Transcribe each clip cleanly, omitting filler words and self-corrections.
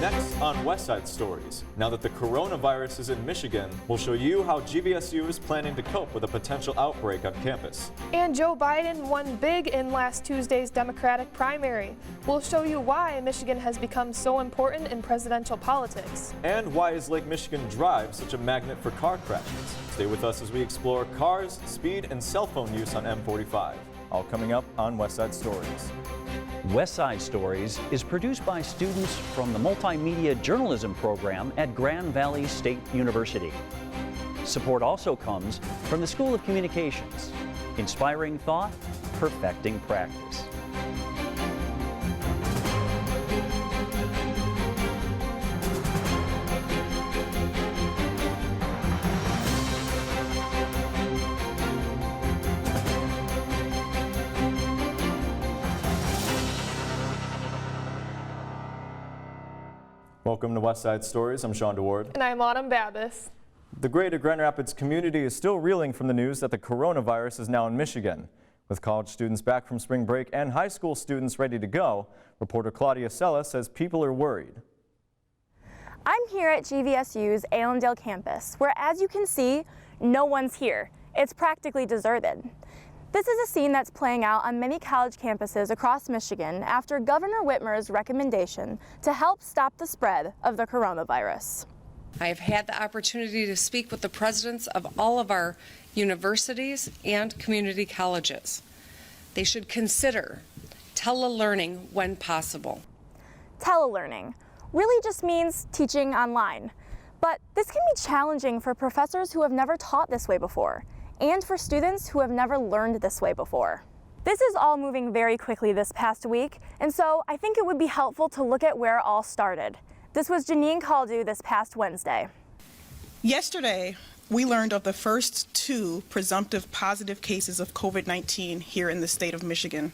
Next on West Side Stories, now that the coronavirus is in Michigan, we'll show you how GVSU is planning to cope with a potential outbreak on campus. And Joe Biden won big in last Tuesday's Democratic primary. We'll show you why Michigan has become so important in presidential politics. And why is Lake Michigan Drive such a magnet for car crashes? Stay with us as we explore cars, speed, and cell phone use on M45. All coming up on West Side Stories. West Side Stories is produced by students from the Multimedia Journalism program at Grand Valley State University. Support also comes from the School of Communications. Inspiring thought, perfecting practice. Welcome to West Side Stories. I'm Sean DeWard. And I'm Autumn Babis. The greater Grand Rapids community is still reeling from the news that the coronavirus is now in Michigan. With college students back from spring break and high school students ready to go, reporter Claudia Sella says people are worried. I'm here at GVSU's Allendale campus, where, as you can see, no one's here. It's practically deserted. This is a scene that's playing out on many college campuses across Michigan after Governor Whitmer's recommendation to help stop the spread of the coronavirus. I have had the opportunity to speak with the presidents of all of our universities and community colleges. They should consider telelearning when possible. Telelearning really just means teaching online, but this can be challenging for professors who have never taught this way before, and for students who have never learned this way before. This is all moving very quickly this past week, and so I think it would be helpful to look at where it all started. This was Janine Caldew this past Wednesday. Yesterday, we learned of the first 2 presumptive positive cases of COVID-19 here in the state of Michigan.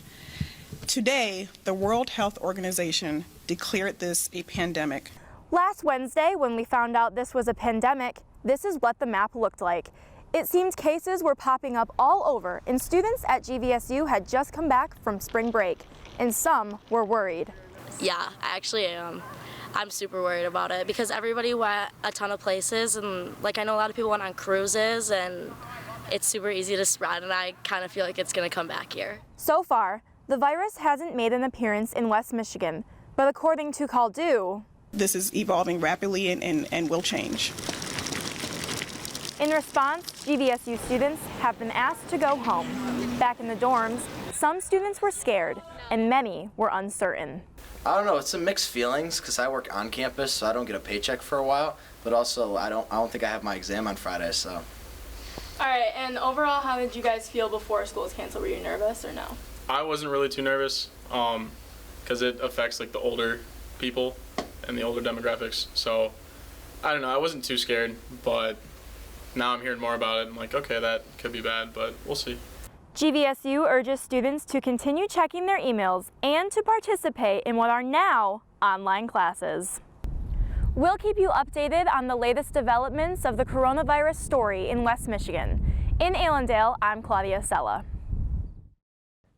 Today, the World Health Organization declared this a pandemic. Last Wednesday, when we found out this was a pandemic, this is what the map looked like. It seemed cases were popping up all over, and students at GVSU had just come back from spring break, and some were worried. Yeah, I actually am. I'm super worried about it because everybody went a ton of places, and I know a lot of people went on cruises, and it's super easy to spread, and I kind of feel like it's going to come back here. So far, the virus hasn't made an appearance in West Michigan, but according to Caldew, this is evolving rapidly and will change. In response, GVSU students have been asked to go home. Back in the dorms, some students were scared and many were uncertain. I don't know, it's some mixed feelings because I work on campus, so I don't get a paycheck for a while, but also I don't think I have my exam on Friday, so. All right, and overall, how did you guys feel before school was canceled? Were you nervous or no? I wasn't really too nervous because it affects the older people and the older demographics, so I don't know, I wasn't too scared, but now I'm hearing more about it. I'm like, okay, that could be bad, but we'll see. GVSU urges students to continue checking their emails and to participate in what are now online classes. We'll keep you updated on the latest developments of the coronavirus story in West Michigan. In Allendale, I'm Claudia Sella.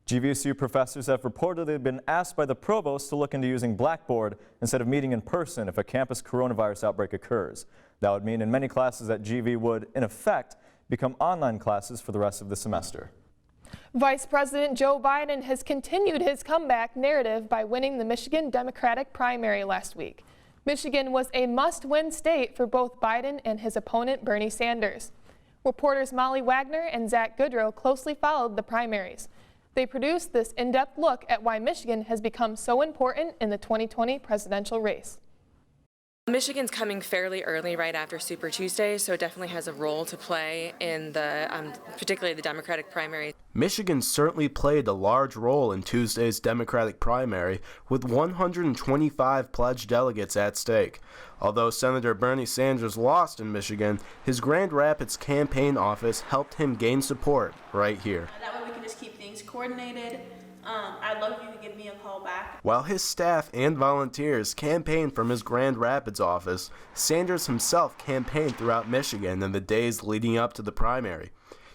GVSU professors have reportedly been asked by the provost to look into using Blackboard instead of meeting in person if a campus coronavirus outbreak occurs. That would mean in many classes at GV would, in effect, become online classes for the rest of the semester. Vice President Joe Biden has continued his comeback narrative by winning the Michigan Democratic primary last week. Michigan was a must-win state for both Biden and his opponent Bernie Sanders. Reporters Molly Wagner and Zach Goodrow closely followed the primaries. They produced this in-depth look at why Michigan has become so important in the 2020 presidential race. Michigan's coming fairly early right after Super Tuesday, so it definitely has a role to play in the, particularly the Democratic primary. Michigan certainly played a large role in Tuesday's Democratic primary, with 125 pledged delegates at stake. Although Senator Bernie Sanders lost in Michigan, his Grand Rapids campaign office helped him gain support right here. That way we can just keep things coordinated. I'd love if you could give me a call back. While his staff and volunteers campaigned from his Grand Rapids office, Sanders himself campaigned throughout Michigan in the days leading up to the primary.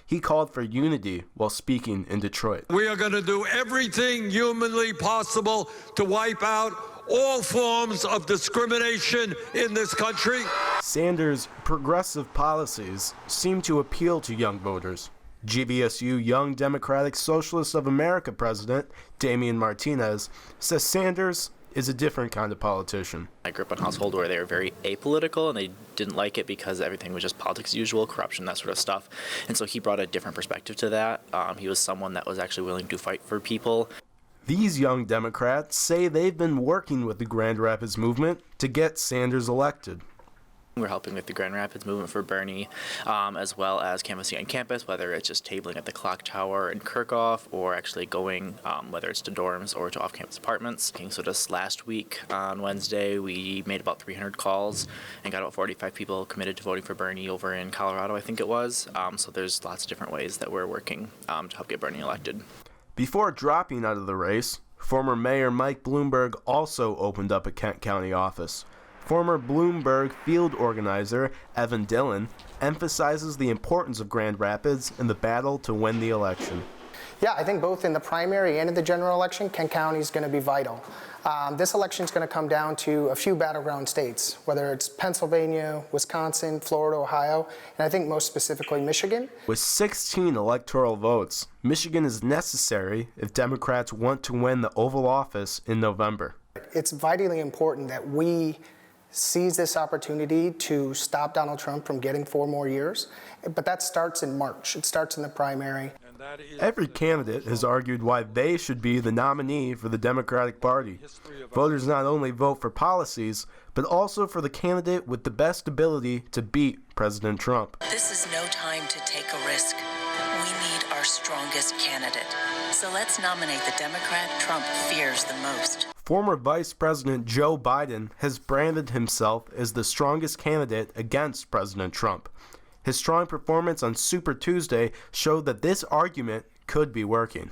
He called for unity while speaking in Detroit. We are going to do everything humanly possible to wipe out all forms of discrimination in this country. Sanders' progressive policies seem to appeal to young voters. GVSU Young Democratic Socialists of America president Damian Martinez says Sanders is a different kind of politician. I grew up in a household where they were very apolitical and they didn't like it because everything was just politics as usual, corruption, that sort of stuff. And so he brought a different perspective to that. He was someone that was actually willing to fight for people. These young Democrats say they've been working with the Grand Rapids movement to get Sanders elected. We're helping with the Grand Rapids movement for Bernie, as well as canvassing on campus, whether it's just tabling at the clock tower in Kirkhoff or actually going, whether it's to dorms or to off-campus apartments. So just last week on Wednesday, we made about 300 calls and got about 45 people committed to voting for Bernie over in Colorado, I think it was. So there's lots of different ways that we're working to help get Bernie elected. Before dropping out of the race, former Mayor Mike Bloomberg also opened up a Kent County office. Former Bloomberg field organizer Evan Dillon emphasizes the importance of Grand Rapids in the battle to win the election. Yeah, I think both in the primary and in the general election, Kent County is going to be vital. This election is going to come down to a few battleground states, whether it's Pennsylvania, Wisconsin, Florida, Ohio, and I think most specifically Michigan. With 16 electoral votes, Michigan is necessary if Democrats want to win the Oval Office in November. It's vitally important that we seize this opportunity to stop Donald Trump from getting 4 more years, but that starts in March. It starts in the primary. Every candidate has argued why they should be the nominee for the Democratic Party. Voters not only vote for policies, but also for the candidate with the best ability to beat President Trump. This is no time to take a risk. We need our strongest candidate. So let's nominate the Democrat Trump fears the most. Former Vice President Joe Biden has branded himself as the strongest candidate against President Trump. His strong performance on Super Tuesday showed that this argument could be working.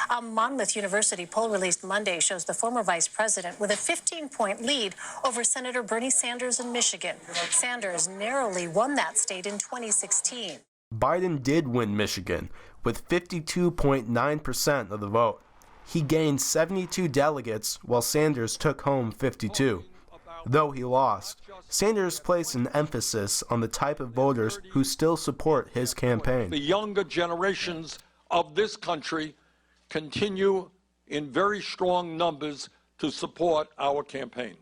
A Monmouth University poll released Monday shows the former vice president with a 15-point lead over Senator Bernie Sanders in Michigan. Sanders narrowly won that state in 2016. Biden did win Michigan with 52.9% of the vote. He gained 72 delegates while Sanders took home 52. Though he lost, Sanders placed an emphasis on the type of voters who still support his campaign. The younger generations of this country continue in very strong numbers to support our campaign.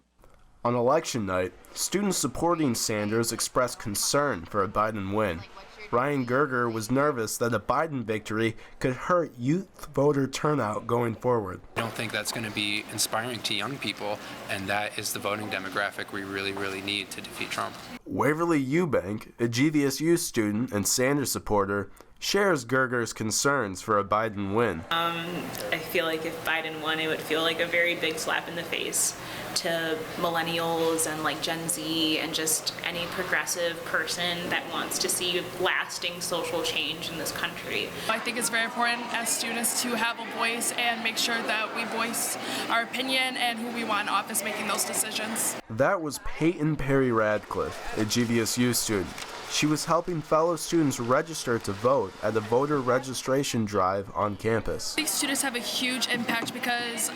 On election night, students supporting Sanders expressed concern for a Biden win. Ryan Gerger was nervous that a Biden victory could hurt youth voter turnout going forward. I don't think that's going to be inspiring to young people, and that is the voting demographic we really need to defeat Trump. Waverly Eubank, a GVSU student and Sanders supporter, shares Gerger's concerns for a Biden win. I feel like if Biden won, it would feel like a very big slap in the face to millennials and like Gen Z and just any progressive person that wants to see lasting social change in this country. I think it's very important as students to have a voice and make sure that we voice our opinion and who we want in office making those decisions. That was Peyton Perry Radcliffe, a GVSU student. She was helping fellow students register to vote at a voter registration drive on campus. These students have a huge impact because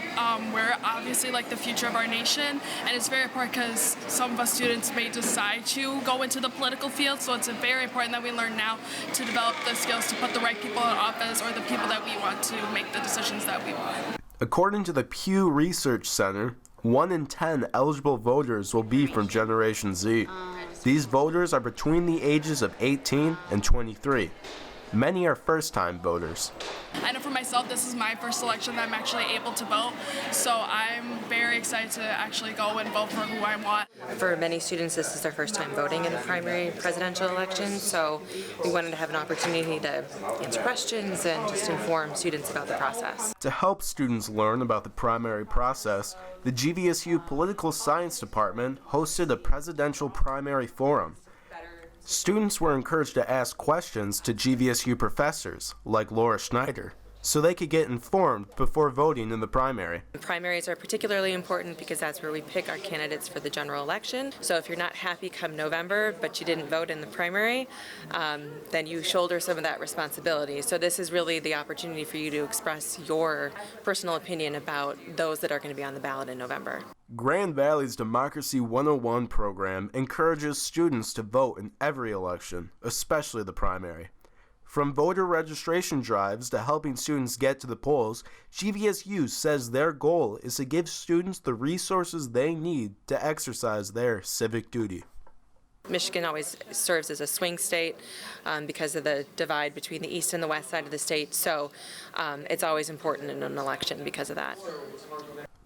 we're obviously like the future of our nation, and it's very important because some of us students may decide to go into the political field, so it's very important that we learn now to develop the skills to put the right people in office or the people that we want to make the decisions that we want. According to the Pew Research Center, 1 in 10 eligible voters will be from Generation Z. These voters are between the ages of 18 and 23. Many are first-time voters. I know for myself, this is my first election that I'm actually able to vote, so I'm very excited to actually go and vote for who I want. For many students, this is their first time voting in a primary presidential election, so we wanted to have an opportunity to answer questions and just inform students about the process. To help students learn about the primary process, the GVSU Political Science Department hosted a presidential primary forum. Students were encouraged to ask questions to GVSU professors, like Laura Schneider. so they could get informed before voting in the primary. The primaries are particularly important because that's where we pick our candidates for the general election. So if you're not happy come November, but you didn't vote in the primary, then you shoulder some of that responsibility. So this is really the opportunity for you to express your personal opinion about those that are going to be on the ballot in November. Grand Valley's Democracy 101 program encourages students to vote in every election, especially the primary. From voter registration drives to helping students get to the polls, GVSU says their goal is to give students the resources they need to exercise their civic duty. Michigan always serves as a swing state because of the divide between the east and the west side of the state, so it's always important in an election because of that.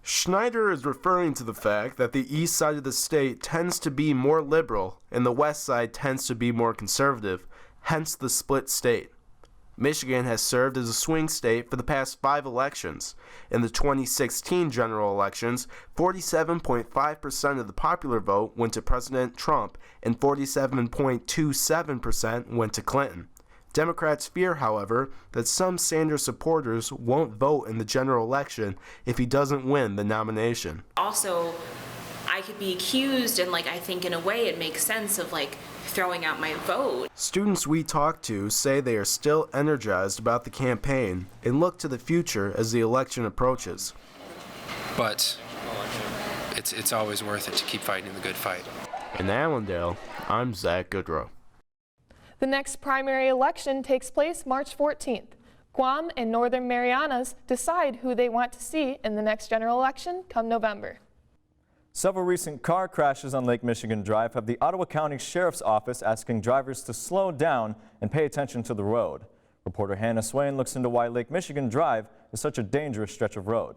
Schneider is referring to the fact that the east side of the state tends to be more liberal and the west side tends to be more conservative, hence the split state. Michigan has served as a swing state for the past 5 elections. In the 2016 general elections, 47.5% of the popular vote went to President Trump and 47.27% went to Clinton. Democrats fear, however, that some Sanders supporters won't vote in the general election if he doesn't win the nomination. Also, I could be accused, and I think in a way it makes sense of throwing out my vote. Students we talked to say they are still energized about the campaign and look to the future as the election approaches. But it's always worth it to keep fighting the good fight. In Allendale, I'm Zach Goodrow. The next primary election takes place March 14th. Guam and Northern Marianas decide who they want to see in the next general election come November. Several recent car crashes on Lake Michigan Drive have the Ottawa County Sheriff's Office asking drivers to slow down and pay attention to the road. Reporter Hannah Swain looks into why Lake Michigan Drive is such a dangerous stretch of road.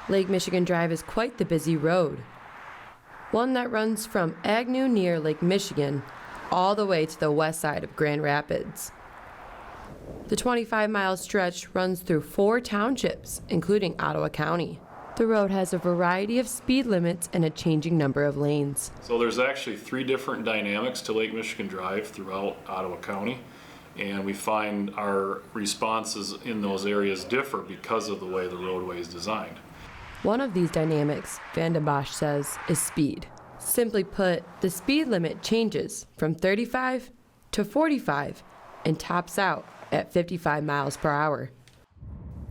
Lake Michigan Drive is quite the busy road. One that runs from Agnew near Lake Michigan all the way to the west side of Grand Rapids. The 25-mile stretch runs through 4 townships, including Ottawa County. The road has a variety of speed limits and a changing number of lanes. So there's actually 3 different dynamics to Lake Michigan Drive throughout Ottawa County, and we find our responses in those areas differ because of the way the roadway is designed. One of these dynamics, Vanden Bosch says, is speed. Simply put, the speed limit changes from 35 to 45 and tops out at 55 miles per hour.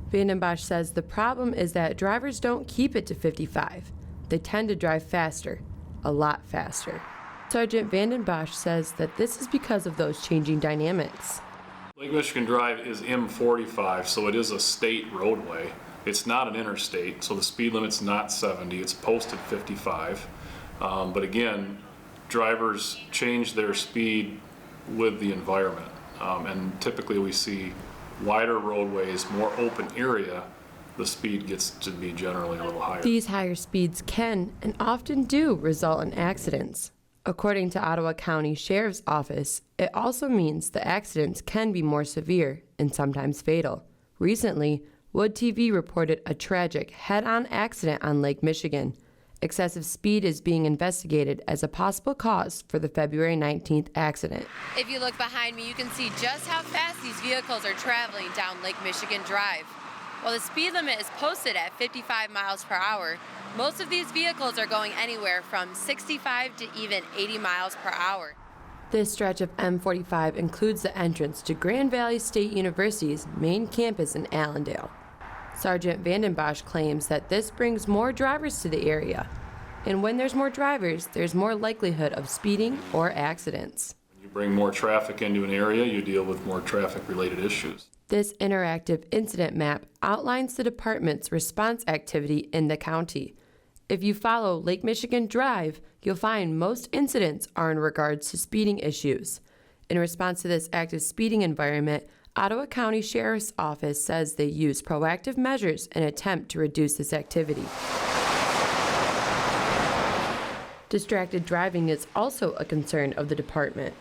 Vanden Bosch says the problem is that drivers don't keep it to 55. They tend to drive faster, a lot faster. Sergeant Vanden Bosch says that this is because of those changing dynamics. Lake Michigan Drive is M45, so it is a state roadway. It's not an interstate, so the speed limit's not 70, it's posted 55. But again, drivers change their speed with the environment. And typically we see wider roadways, more open area, the speed gets to be generally a little higher. These higher speeds can and often do result in accidents. According to Ottawa County Sheriff's Office, it also means the accidents can be more severe and sometimes fatal. Recently, Wood TV reported a tragic head-on accident on Lake Michigan. Excessive speed is being investigated as a possible cause for the February 19th accident. If you look behind me, you can see just how fast these vehicles are traveling down Lake Michigan Drive. While the speed limit is posted at 55 miles per hour, most of these vehicles are going anywhere from 65 to even 80 miles per hour. This stretch of M45 includes the entrance to Grand Valley State University's main campus in Allendale. Sergeant Vanden Bosch claims that this brings more drivers to the area. And when there's more drivers, there's more likelihood of speeding or accidents. When you bring more traffic into an area, you deal with more traffic-related issues. This interactive incident map outlines the department's response activity in the county. If you follow Lake Michigan Drive, you'll find most incidents are in regards to speeding issues. In response to this active speeding environment, Ottawa County Sheriff's Office says they use proactive measures in an attempt to reduce this activity. Distracted driving is also a concern of the department.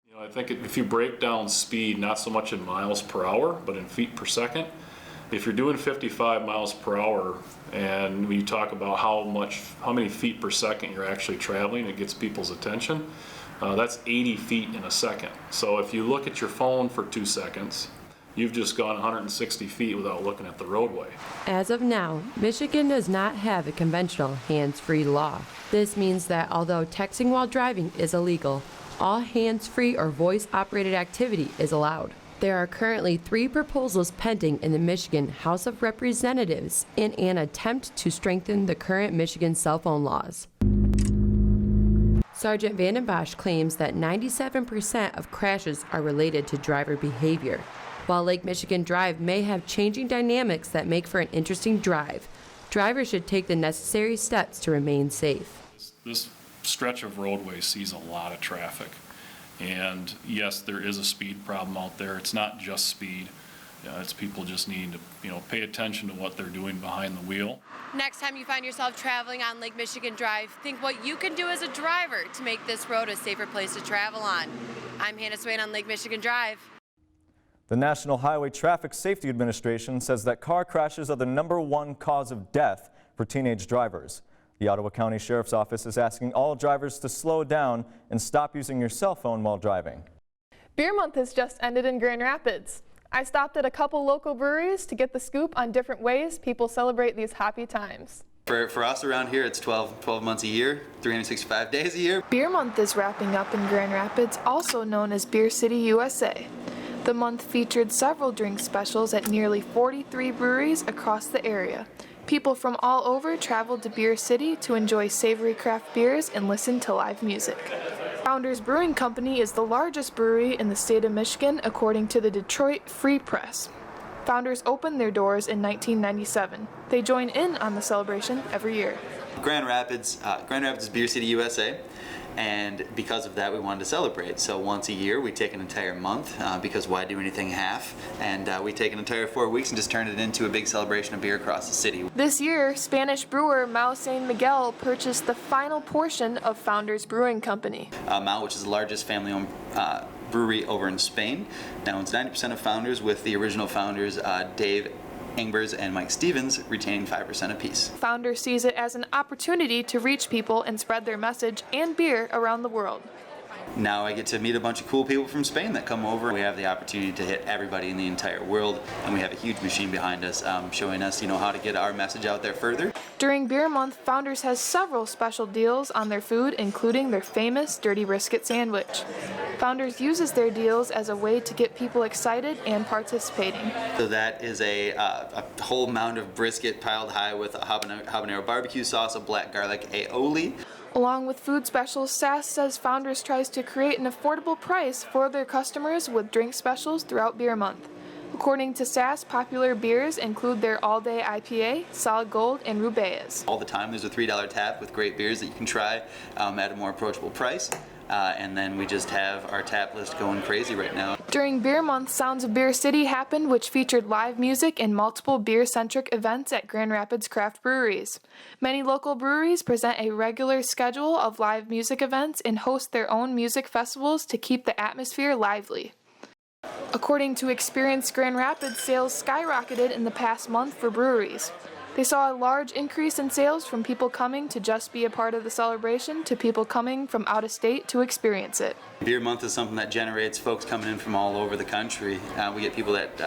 You know, I think if you break down speed, not so much in miles per hour, but in feet per second, if you're doing 55 miles per hour and when you talk about how many feet per second you're actually traveling, it gets people's attention. That's 80 feet in a second. So if you look at your phone for 2 seconds, you've just gone 160 feet without looking at the roadway. As of now, Michigan does not have a conventional hands-free law. This means that although texting while driving is illegal, all hands-free or voice-operated activity is allowed. There are currently 3 proposals pending in the Michigan House of Representatives in an attempt to strengthen the current Michigan cell phone laws. Sergeant Vanden Bosch claims that 97% of crashes are related to driver behavior. While Lake Michigan Drive may have changing dynamics that make for an interesting drive, drivers should take the necessary steps to remain safe. This stretch of roadway sees a lot of traffic. And yes, there is a speed problem out there. It's not just speed. It's people just need to, pay attention to what they're doing behind the wheel. Next time you find yourself traveling on Lake Michigan Drive, think what you can do as a driver to make this road a safer place to travel on. I'm Hannah Swain on Lake Michigan Drive. The National Highway Traffic Safety Administration says that car crashes are the #1 cause of death for teenage drivers. The Ottawa County Sheriff's Office is asking all drivers to slow down and stop using your cell phone while driving. Beer Month has just ended in Grand Rapids. I stopped at a couple local breweries to get the scoop on different ways people celebrate these happy times. For us around here, it's 12 months a year, 365 days a year. Beer Month is wrapping up in Grand Rapids, also known as Beer City, USA. The month featured several drink specials at nearly 43 breweries across the area. People from all over traveled to Beer City to enjoy savory craft beers and listen to live music. Founders Brewing Company is the largest brewery in the state of Michigan, according to the Detroit Free Press. Founders opened their doors in 1997. They join in on the celebration every year. Grand Rapids is Beer City, USA. And because of that, we wanted to celebrate. So once a year, we take an entire month, because why do anything half? And we take an entire 4 weeks and just turn it into a big celebration of beer across the city. This year, Spanish brewer Mau San Miguel purchased the final portion of Founders Brewing Company. Mau, which is the largest family-owned brewery over in Spain, now owns 90% of Founders, with the original founders, Dave Engbers and Mike Stevens, retaining 5% apiece. Founders sees it as an opportunity to reach people and spread their message and beer around the world. Now I get to meet a bunch of cool people from Spain that come over. We have the opportunity to hit everybody in the entire world, and we have a huge machine behind us showing us, how to get our message out there further. During Beer Month, Founders has several special deals on their food, including their famous Dirty Brisket sandwich. Founders uses their deals as a way to get people excited and participating. So that is a whole mound of brisket piled high with a habanero barbecue sauce, a black garlic aioli. Along with food specials, SAS says Founders tries to create an affordable price for their customers with drink specials throughout Beer Month. According to SAS, popular beers include their all-day IPA, Solid Gold, and Rubaeus. All the time there's a $3 tap with great beers that you can try at a more approachable price. And then we just have our tap list going crazy right now. During Beer Month, Sounds of Beer City happened, which featured live music and multiple beer-centric events at Grand Rapids craft breweries. Many local breweries present a regular schedule of live music events and host their own music festivals to keep the atmosphere lively. According to Experience Grand Rapids, sales skyrocketed in the past month for breweries. They saw a large increase in sales from people coming to just be a part of the celebration to people coming from out of state to experience it. Beer Month is something that generates folks coming in from all over the country. We get people that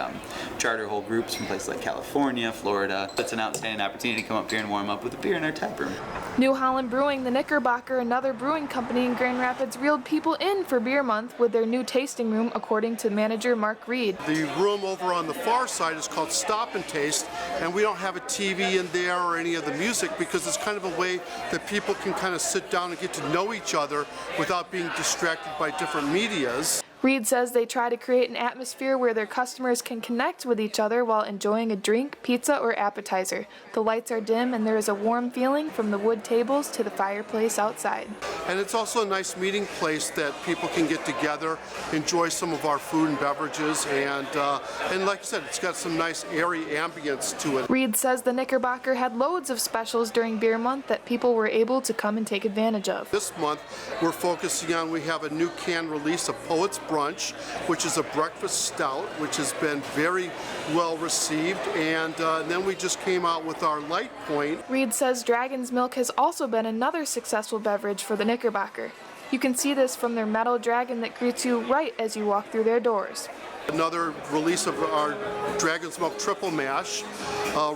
charter whole groups from places like California, Florida. It's an outstanding opportunity to come up here and warm up with a beer in our tap room. New Holland Brewing, the Knickerbocker, another brewing company in Grand Rapids, reeled people in for Beer Month with their new tasting room, according to manager Mark Reed. The room over on the far side is called Stop and Taste, and we don't have a TV in there or any of the music because it's kind of a way that people can kind of sit down and get to know each other without being distracted by different medias. Reed says they try to create an atmosphere where their customers can connect with each other while enjoying a drink, pizza, or appetizer. The lights are dim and there is a warm feeling from the wood tables to the fireplace outside. And it's also a nice meeting place that people can get together, enjoy some of our food and beverages, and like I said, it's got some nice airy ambience to it. Reed says the Knickerbocker had loads of specials during Beer Month that people were able to come and take advantage of. This month we're focusing on, we have a new can release of Poets Brunch, which is a breakfast stout, which has been very well received, and then we just came out with our Light Point. Reed says Dragon's Milk has also been another successful beverage for the Knickerbocker. You can see this from their metal dragon that greets you right as you walk through their doors. Another release of our Dragon's Milk Triple Mash.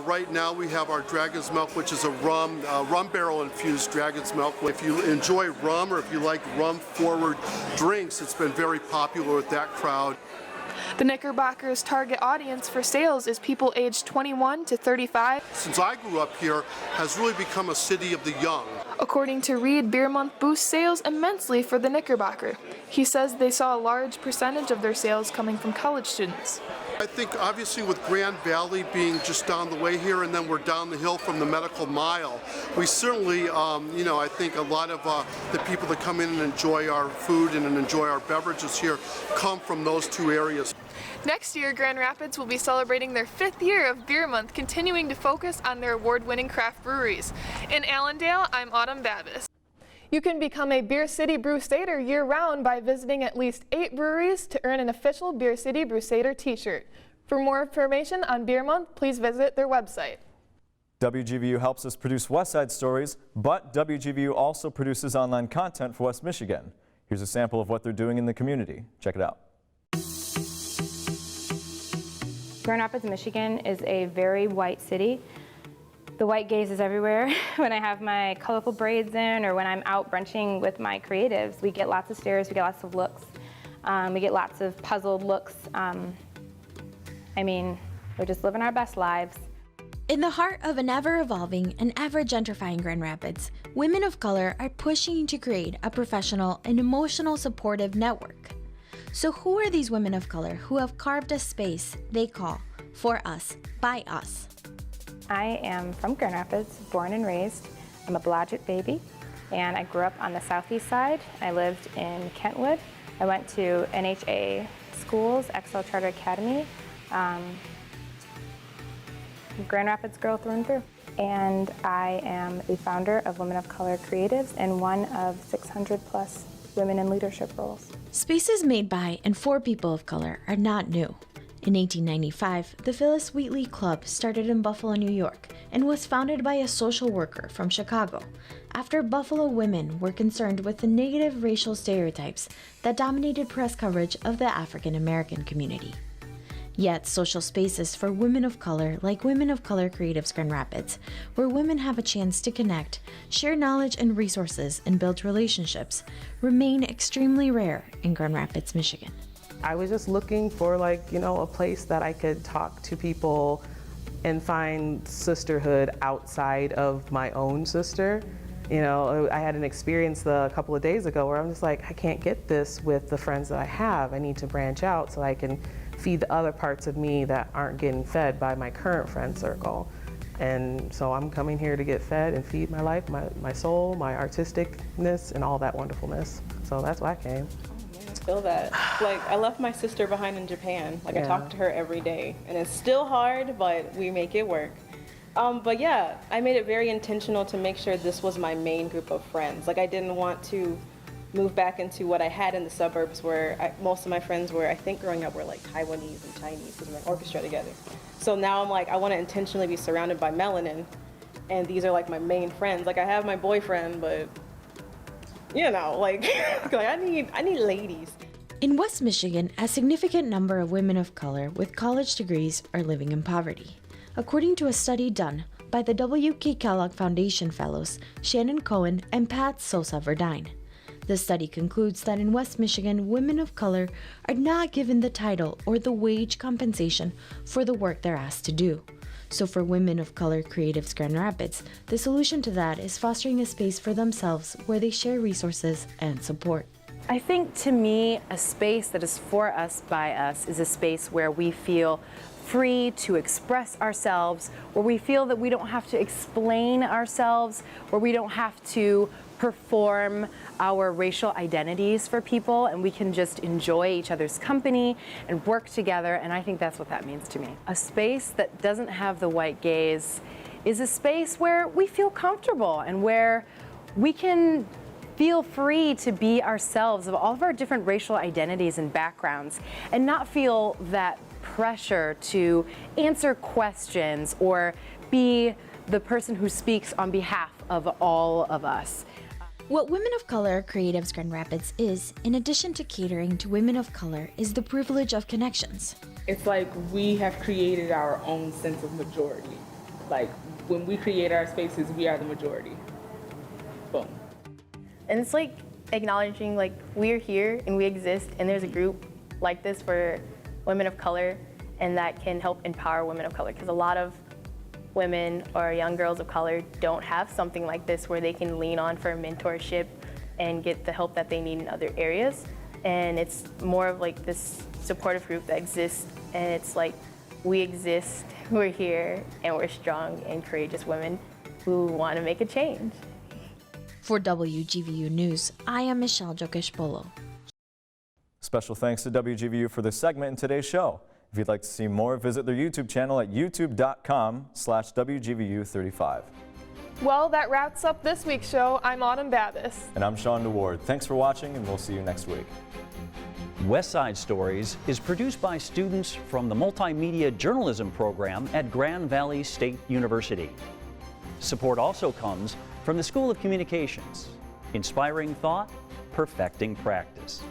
Right now we have our Dragon's Milk, which is a rum barrel infused Dragon's Milk. If you enjoy rum or if you like rum forward drinks, it's been very popular with that crowd. The Knickerbocker's target audience for sales is people aged 21 to 35. Since I grew up here, has really become a city of the young. According to Reed, Beer Month boosts sales immensely for the Knickerbocker. He says they saw a large percentage of their sales coming from college students. I think obviously with Grand Valley being just down the way here and then we're down the hill from the Medical Mile, we certainly, I think a lot of the people that come in and enjoy our food and enjoy our beverages here come from those two areas. Next year, Grand Rapids will be celebrating their 5th year of Beer Month, continuing to focus on their award-winning craft breweries. In Allendale, I'm Autumn Babbis. You can become a Beer City Brusader year-round by visiting at least 8 breweries to earn an official Beer City Brusader t-shirt. For more information on Beer Month, please visit their website. WGVU helps us produce Westside stories, but WGVU also produces online content for West Michigan. Here's a sample of what they're doing in the community. Check it out. Grand Rapids, Michigan is a very white city. The white gaze is everywhere. When I have my colorful braids in or when I'm out brunching with my creatives, we get lots of stares, we get lots of looks. We get lots of puzzled looks. We're just living our best lives. In the heart of an ever-evolving and ever-gentrifying Grand Rapids, women of color are pushing to create a professional and emotional supportive network. So who are these women of color who have carved a space they call For Us, By Us? I am from Grand Rapids, born and raised. I'm a Blodgett baby, and I grew up on the southeast side. I lived in Kentwood. I went to NHA schools, Excel Charter Academy. Grand Rapids girl through and through. And I am the founder of Women of Color Creatives and one of 600 plus women in leadership roles. Spaces made by and for people of color are not new. In 1895, the Phyllis Wheatley Club started in Buffalo, New York, and was founded by a social worker from Chicago, after Buffalo women were concerned with the negative racial stereotypes that dominated press coverage of the African American community. Yet, social spaces for women of color, like Women of Color Creatives Grand Rapids, where women have a chance to connect, share knowledge and resources, and build relationships, remain extremely rare in Grand Rapids, Michigan. I was just looking for a place that I could talk to people and find sisterhood outside of my own sister. I had an experience a couple of days ago where I'm just like, I can't get this with the friends that I have. I need to branch out so I can feed the other parts of me that aren't getting fed by my current friend circle. And so I'm coming here to get fed and feed my life, my soul, my artisticness, and all that wonderfulness. So that's why I came. I feel that. I left my sister behind in Japan. I talk to her every day. And it's still hard, but we make it work. But yeah, I made it very intentional to make sure this was my main group of friends. I didn't want to move back into what I had in the suburbs where most of my friends were, I think growing up, were Taiwanese and Chinese because we're in an orchestra together. So now I'm I want to intentionally be surrounded by melanin, and these are my main friends. I have my boyfriend, but I need ladies. In West Michigan, a significant number of women of color with college degrees are living in poverty. According to a study done by the W.K. Kellogg Foundation Fellows Shannon Cohen and Pat Sosa Verdine. The study concludes that in West Michigan, women of color are not given the title or the wage compensation for the work they're asked to do. So for Women of Color Creatives Grand Rapids, the solution to that is fostering a space for themselves where they share resources and support. I think to me, a space that is for us, by us, is a space where we feel free to express ourselves, where we feel that we don't have to explain ourselves, where we don't have to perform our racial identities for people, and we can just enjoy each other's company and work together, and I think that's what that means to me. A space that doesn't have the white gaze is a space where we feel comfortable and where we can feel free to be ourselves of all of our different racial identities and backgrounds and not feel that pressure to answer questions or be the person who speaks on behalf of all of us. What Women of Color Creatives Grand Rapids is, in addition to catering to women of color, is the privilege of connections. It's like we have created our own sense of majority. Like when we create our spaces, we are the majority. Boom. And it's like acknowledging like we're here and we exist and there's a group like this for women of color and that can help empower women of color, because a lot of women or young girls of color don't have something like this where they can lean on for mentorship and get the help that they need in other areas. And it's more of like this supportive group that exists, and it's like we exist, we're here, and we're strong and courageous women who want to make a change. For WGVU News, I am Michelle Jokish-Polo. Special thanks to WGVU for this segment in today's show. If you'd like to see more, visit their YouTube channel at youtube.com/WGVU35. Well, that wraps up this week's show. I'm Autumn Babbis. And I'm Sean DeWard. Thanks for watching, and we'll see you next week. West Side Stories is produced by students from the Multimedia Journalism program at Grand Valley State University. Support also comes from the School of Communications, inspiring thought, perfecting practice.